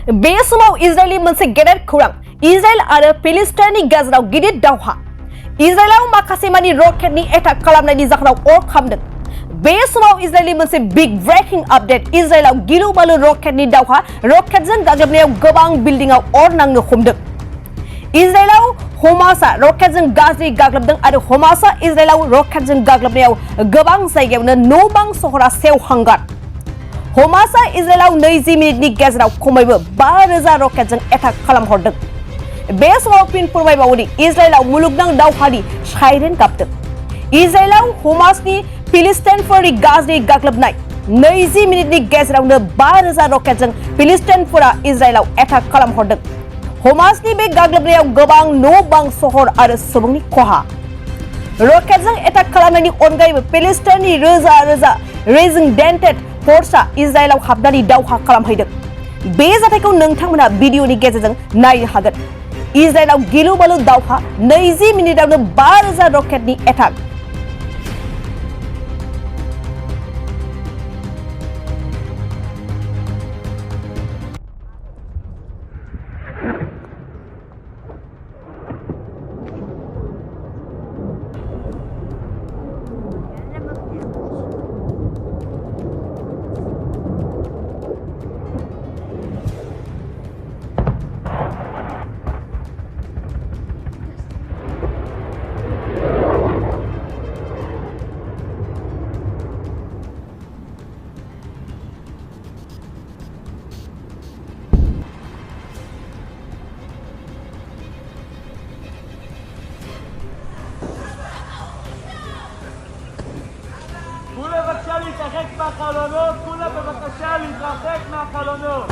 बे समाव इजराइलनि मोनसे गेदेर खौरां इजराइल आरो फिलिस्टाइननि गेजेराव गिदिर दावहा इजराइलाव माखासे मानि रकेटनि एटाक खालामनायनि जाहोनाव अर खामदों बे समाव इजराइलनि मोनसे बिग ब्रेकिं आपडेट इजराइलाव गिलु बालु रकेटनि दावहा रकेटजों गाग्लोबनायाव गोबां बिल्डिंआव अर नांनो हमदों इजराइलाव हमासआ रकेटजों गाज्रि गाग्लोबदों आरो हमासआ इजराइलाव रकेटजों गाग्लोबनायाव गोबां जायगायावनो न' बां सहरा सेवहांगार हमासआ इजराइलाव 20 मिनिटनि गेजेराव खमैबो 5000 रकेटजों एटाक खालामहरदों बे समाव फिन फोरमायबावोदि इजराइलाव मुलुगनां दावहानि साइरेन गाबदों इजराइलाव हमासनि फिलिस्टाइनफोरनि गाज्रि गाग्लोबनाय 20 मिनिटनि गेजेरावनो 5000 रकेटजों फिलिस्टाइनफोरा इजराइलाव एटाक खालामहरदों हमासनि बे गाग्लोबनायाव गोबां न' बां सहर आरो सुबुंनि खहा रकेटजों एटाक खालामनायनि अनगायैबो फिलिस्टाइननि रोजा रोजा रेजिडेन्टेड फोर्सआ इजराइलाव हाबनानै दावहा खालामहैदों बे जाथायखौ नोंथांमोना भिडिअनि गेजेरजों नायनो हागोन इजराइलाव गिलु बालु दावहा 20 मिनिटावनो 5000 रकेटनि एटाक כולה בבקשה להתרחק מהחלונות, כולה בבקשה להתרחק מהחלונות.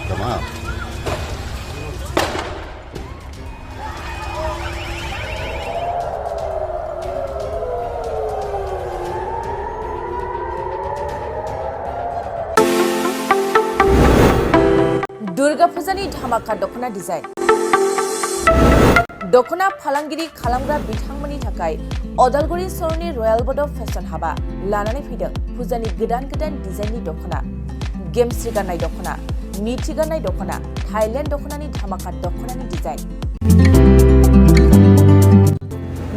تمام दुर्गा फुजानि धामाका दखना डिजाइन दखना फालांगिरि खालामग्रा बिथांमोननि थाखाय अदालगुरि सरनि रयेल बड फेशन हाबा लानानै फैदों फुजानि गोदान गोदान डिजाइननि दखना गेमस्रि गाननाय दखना मिथि गाननाय दखना थाइलेन्ड दखनानि धामाका दखनानि डिजाइन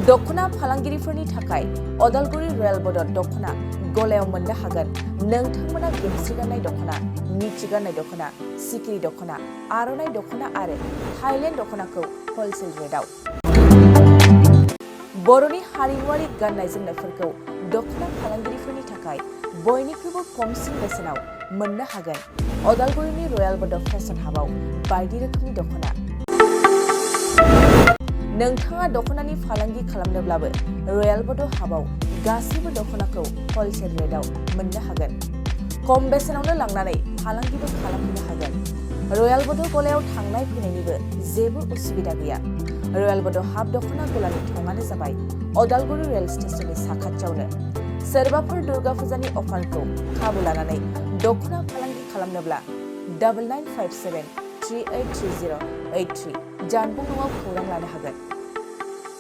दखना फालांगिरिफोरनि थाखाय अदालगुरि रयेल बड दखना गलायाव मोननो हागोन नोंथांमोना गेमस्रि गाननाय दखना मिथि गाननाय दखना सिकिरि दखना आर'नाइ दखना आरो थाइलेन्ड दखनाखौ हलसेल रेटआव बर'नि हारिमुआरि गाननाय जोमनायफोरखौ दखना फालांगिरिफोरनि थाखाय बयनिख्रुइबो खमसिन बेसेनाव मोननो हागोन अदालगुरिनि रयेल बड फेशन हाबाव बायदि रोखोमनि दखना नोंथाङा दखनानि फालांगि खालामनोब्लाबो रयेल बड हाबाव गासैबो दखनाखौ हलसेल रेटआव मोननो हागोन खम बेसेनावनो लांनानै फालांगिबो खालामनो हागोन रयेल बड गलायाव थांनाय फैनायनिबो जेबो उसुबिदा गैया रयेल बड हाब दखना गलानि थंआनो जाबाय अदालगुरि रेल स्टेशननि साखाथियावनो सोरबाफोर दुर्गा फुजानि अफारखौ खाबु लानानै दखना फालांगि खालामनोब्ला 9957383083 जानबुं नङाव खौरां लानो हागोन